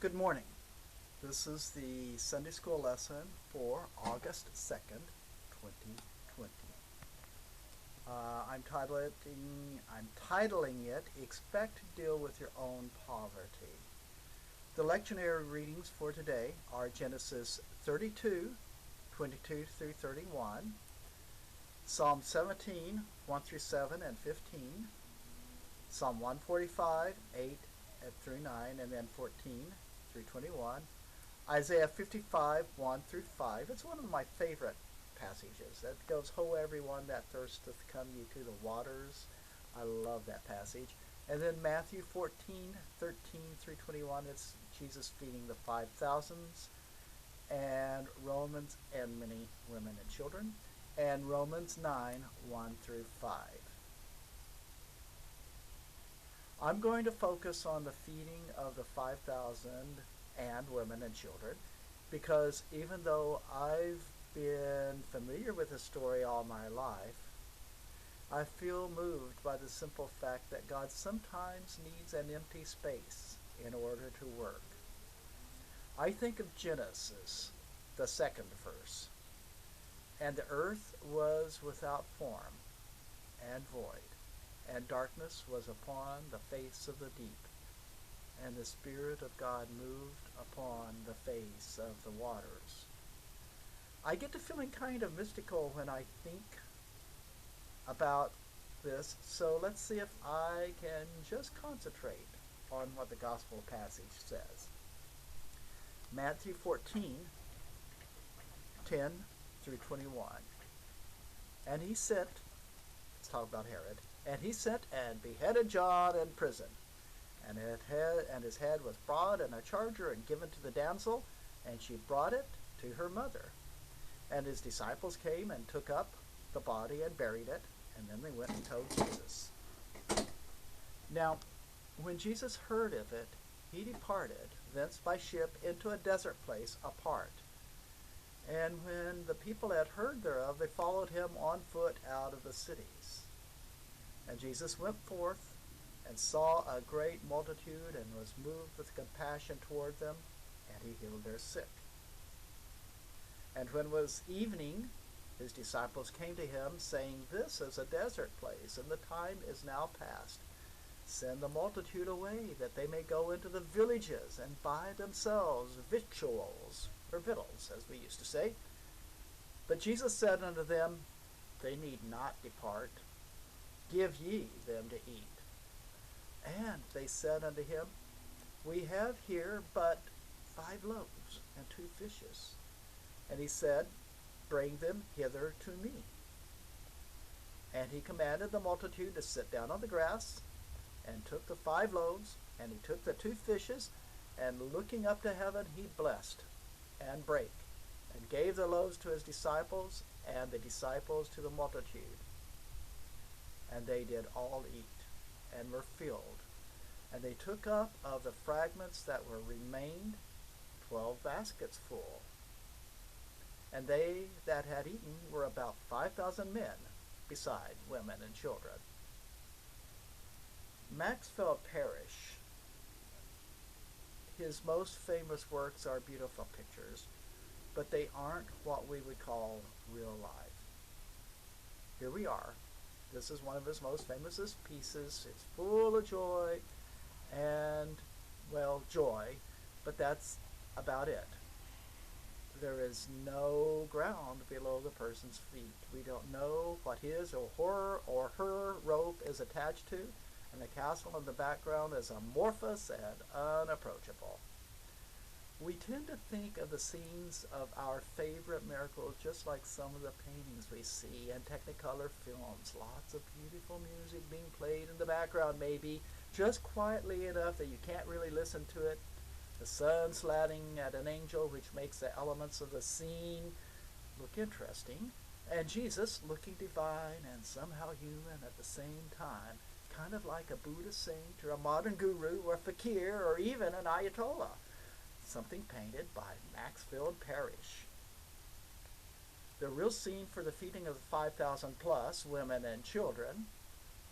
Good morning. This is the Sunday School lesson for August 2nd, 2020. I'm titling it, Expect to Deal with Your Own Poverty. The lectionary readings for today are Genesis 32, 22 through 31, Psalm 17, 1 through 7 and 15, Psalm 145, 8 through 9, and then 14 through 21, Isaiah 55, 1 through 5. It's one of my favorite passages. That goes, "Ho, everyone that thirsteth, come ye to the waters." I love that passage. And then Matthew 14, 13 through 21, it's Jesus feeding the 5,000s, and Romans, and many women and children, and Romans 9, 1 through 5. I'm going to focus on the feeding of the 5,000 and women and children because even though I've been familiar with the story all my life, I feel moved by the simple fact that God sometimes needs an empty space in order to work. I think of Genesis, the second verse, "And the earth was without form and void, and darkness was upon the face of the deep, and the Spirit of God moved upon the face of the waters." I get to feeling kind of mystical when I think about this, so let's see if I can just concentrate on what the gospel passage says. Matthew 14, 10 through 21. "And he sent," let's talk about Herod, "and he sent and beheaded John in prison. And his head was brought in a charger and given to the damsel, and she brought it to her mother. And his disciples came and took up the body and buried it, and then they went and told Jesus. Now, when Jesus heard of it, he departed thence by ship into a desert place apart. And when the people had heard thereof, they followed him on foot out of the cities. And Jesus went forth and saw a great multitude, and was moved with compassion toward them, and he healed their sick. And when it was evening, his disciples came to him, saying, This is a desert place, and the time is now past. Send the multitude away, that they may go into the villages, and buy themselves victuals," or victuals, as we used to say. But Jesus said unto them, They need not depart. Give ye them to eat. And they said unto him, We have here but 5 loaves and 2 fishes. And he said, Bring them hither to me. And he commanded the multitude to sit down on the grass, and took the 5 loaves, and he took the 2 fishes, and looking up to heaven, he blessed, and brake, and gave the loaves to his disciples, and the disciples to the multitude. And they did all eat, and were filled. And they took up of the fragments that were remained 12 baskets full. And they that had eaten were about 5,000 men, beside women and children. Max Philip Parrish, his most famous works are beautiful pictures, but they aren't what we would call real life. Here we are. This is one of his most famous pieces. It's full of joy and, well, joy, but that's about it. There is no ground below the person's feet. We don't know what his or her rope is attached to, and the castle in the background is amorphous and unapproachable. We tend to think of the scenes of our favorite miracles just like some of the paintings we see in Technicolor films. Lots of beautiful music being played in the background, maybe just quietly enough that you can't really listen to it. The sun slanting at an angel, which makes the elements of the scene look interesting. And Jesus looking divine and somehow human at the same time, kind of like a Buddha saint or a modern guru or fakir or even an Ayatollah. Something painted by Max Philip Parrish. The real scene for the feeding of the 5,000 plus women and children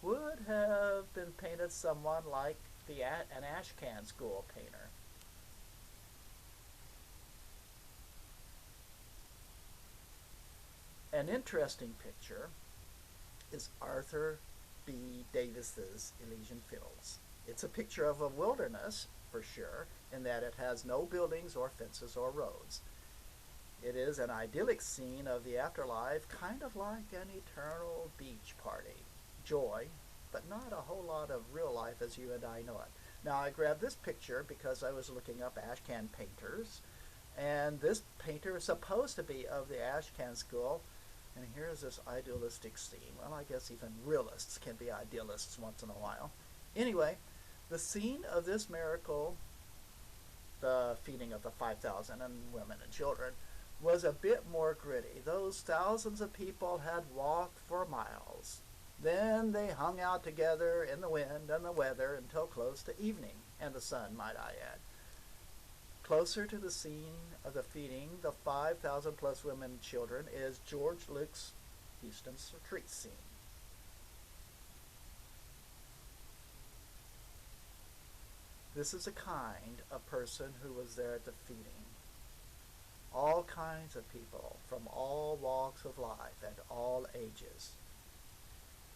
would have been painted someone like an Ashcan school painter. An interesting picture is Arthur B. Davis's Elysian Fields. It's a picture of a wilderness, for sure, in that it has no buildings or fences or roads. It is an idyllic scene of the afterlife, kind of like an eternal beach party. Joy, but not a whole lot of real life as you and I know it. Now, I grabbed this picture because I was looking up Ashcan painters, and this painter is supposed to be of the Ashcan school, and here's this idealistic scene. Well, I guess even realists can be idealists once in a while. Anyway, the scene of this miracle, the feeding of the 5,000 and women and children, was a bit more gritty. Those thousands of people had walked for miles. Then they hung out together in the wind and the weather until close to evening, and the sun, might I add. Closer to the scene of the feeding, the 5,000 plus women and children, is George Luke's Houston's retreat scene. This is a kind of person who was there at the feeding. All kinds of people from all walks of life and all ages.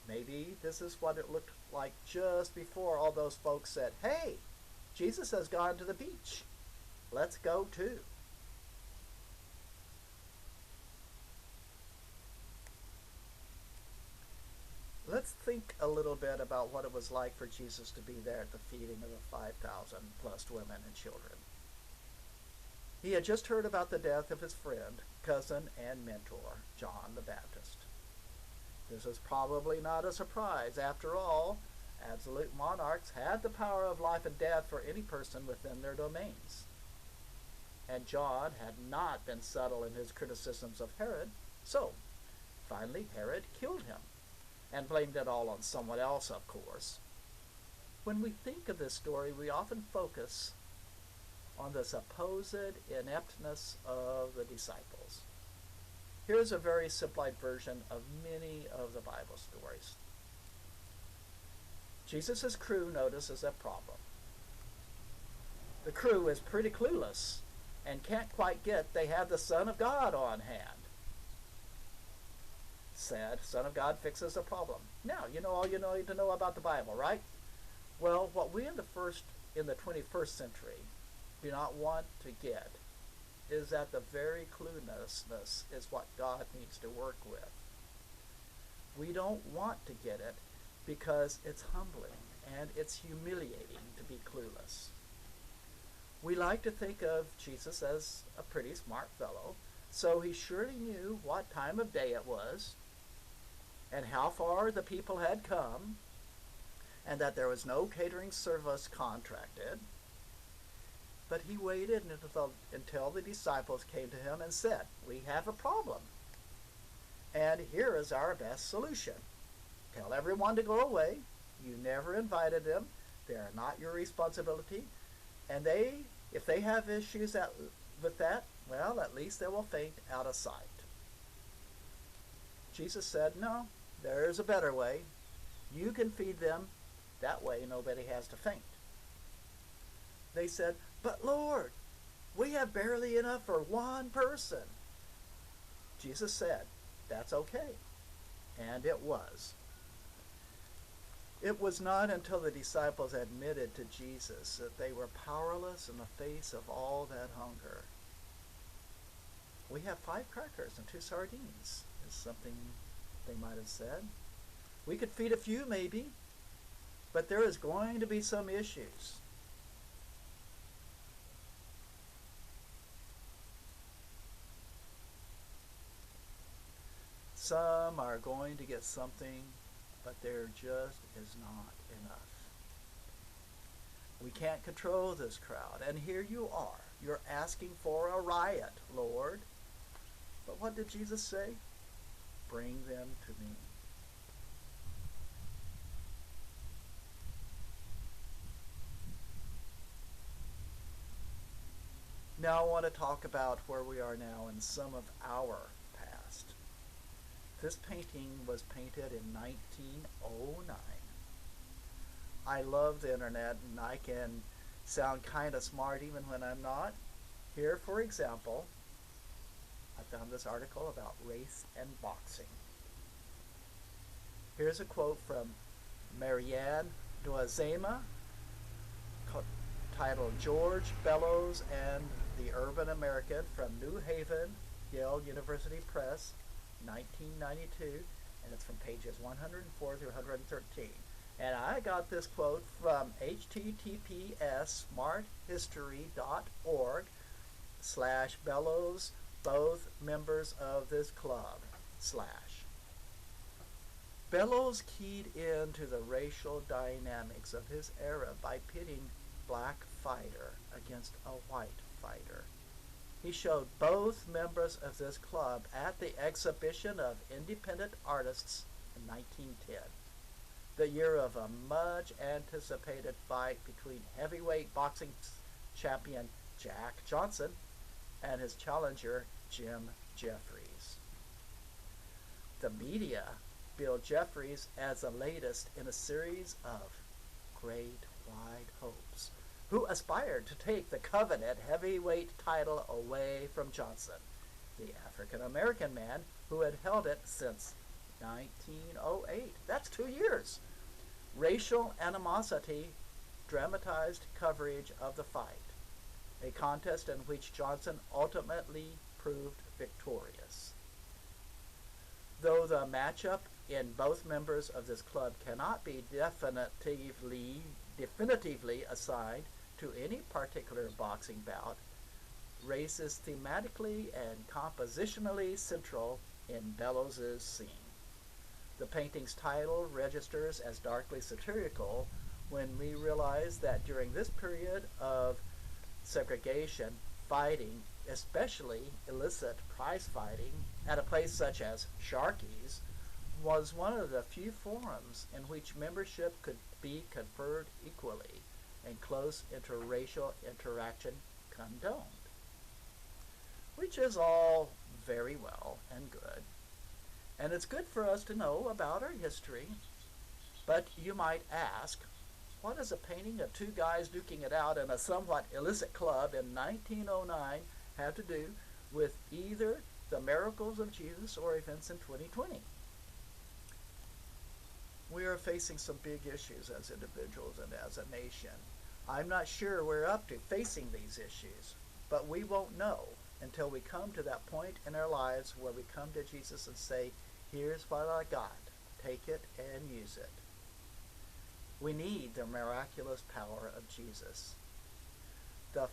Maybe this is what it looked like just before all those folks said, "Hey, Jesus has gone to the beach. Let's go too." Let's think a little bit about what it was like for Jesus to be there at the feeding of the 5,000 plus women and children. He had just heard about the death of his friend, cousin, and mentor, John the Baptist. This was probably not a surprise. After all, absolute monarchs had the power of life and death for any person within their domains. And John had not been subtle in his criticisms of Herod, so finally Herod killed him, and blamed it all on someone else, of course. When we think of this story, we often focus on the supposed ineptness of the disciples. Here's a very simplified version of many of the Bible stories. Jesus' crew notices a problem. The crew is pretty clueless and can't quite get they have the Son of God on hand. Said, Son of God fixes a problem. Now, you know all you need to know about the Bible, right? Well, what we in the 21st century do not want to get is that the very cluelessness is what God needs to work with. We don't want to get it because it's humbling and it's humiliating to be clueless. We like to think of Jesus as a pretty smart fellow, so he surely knew what time of day it was and how far the people had come, and that there was no catering service contracted. But he waited until the disciples came to him and said, "We have a problem, and here is our best solution. Tell everyone to go away. You never invited them. They are not your responsibility. And if they have issues with that, well, at least they will faint out of sight." Jesus said, "No, there's a better way. You can feed them. That way nobody has to faint." They said, "But Lord, we have barely enough for one person." Jesus said, "That's okay." And it was. It was not until the disciples admitted to Jesus that they were powerless in the face of all that hunger. "We have 5 crackers and 2 sardines, is something they might have said. "We could feed a few maybe, but there is going to be some issues." Some are going to get something, but there just is not enough. We can't control this crowd, and here you are. You're asking for a riot, Lord. But what did Jesus say? "Bring them to me." Now I want to talk about where we are now in some of our past. This painting was painted in 1909. I love the internet, and I can sound kind of smart even when I'm not. Here, for example, I found this article about race and boxing. Here's a quote from Marianne Doizema titled George Bellows and the Urban American from New Haven, Yale University Press, 1992, and it's from pages 104 through 113. And I got this quote from https smarthistory.org/Bellows, both members of this club, / Bellows keyed into the racial dynamics of his era by pitting black fighter against a white fighter. He showed both members of this club at the exhibition of independent artists in 1910, the year of a much anticipated fight between heavyweight boxing champion Jack Johnson and his challenger Jim Jeffries. The media billed Jeffries as the latest in a series of great wide hopes, who aspired to take the coveted heavyweight title away from Johnson, the African-American man who had held it since 1908. That's 2 years. Racial animosity dramatized coverage of the fight, a contest in which Johnson ultimately proved victorious. Though the matchup in both members of this club cannot be definitively assigned to any particular boxing bout, race is thematically and compositionally central in Bellows' scene. The painting's title registers as darkly satirical when we realize that during this period of segregation, fighting, especially illicit prize fighting, at a place such as Sharkey's, was one of the few forums in which membership could be conferred equally and close interracial interaction condoned. Which is all very well and good. And it's good for us to know about our history. But you might ask, what does a painting of two guys duking it out in a somewhat illicit club in 1909 have to do with either the miracles of Jesus or events in 2020? We are facing some big issues as individuals and as a nation. I'm not sure we're up to facing these issues, but we won't know until we come to that point in our lives where we come to Jesus and say, here's what I got. Take it and use it. We need the miraculous power of Jesus. The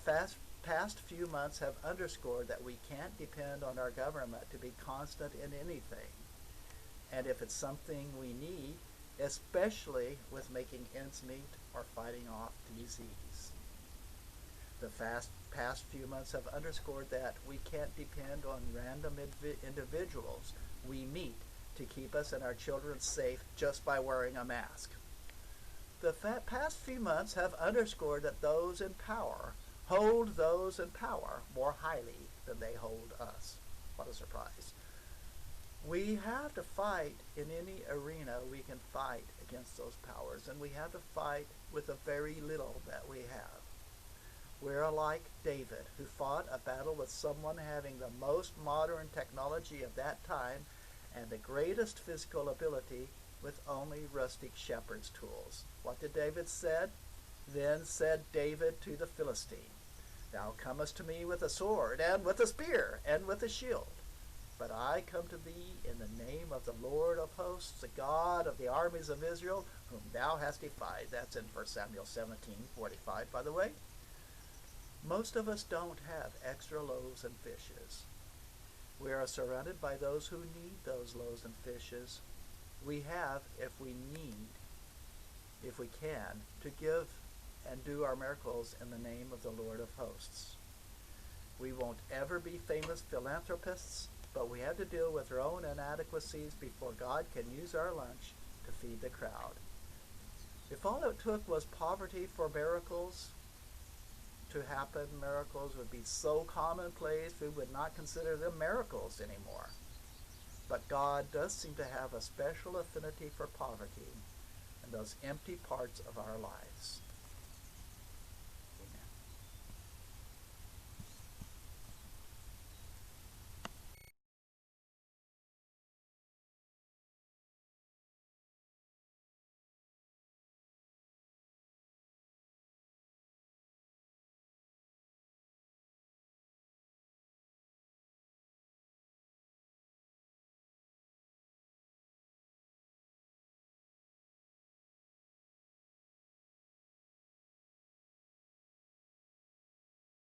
past few months have underscored that we can't depend on our government to be constant in anything. And if it's something we need, especially with making ends meet or fighting off disease. The past few months have underscored that we can't depend on random individuals we meet to keep us and our children safe just by wearing a mask. The past few months have underscored that those in power hold those in power more highly than they hold us. What a surprise. We have to fight in any arena we can fight against those powers, and we have to fight with the very little that we have. We're like David, who fought a battle with someone having the most modern technology of that time and the greatest physical ability with only rustic shepherd's tools. What did David said? Then said David to the Philistine, Thou comest to me with a sword, and with a spear, and with a shield. But I come to thee in the name of the Lord of hosts, the God of the armies of Israel, whom thou hast defied. That's in 1 Samuel 17:45, by the way. Most of us don't have extra loaves and fishes. We are surrounded by those who need those loaves and fishes. We have, if we can, to give and do our miracles in the name of the Lord of hosts. We won't ever be famous philanthropists, but we have to deal with our own inadequacies before God can use our lunch to feed the crowd. If all it took was poverty for miracles to happen, miracles would be so commonplace we would not consider them miracles anymore. But God does seem to have a special affinity for poverty and those empty parts of our lives.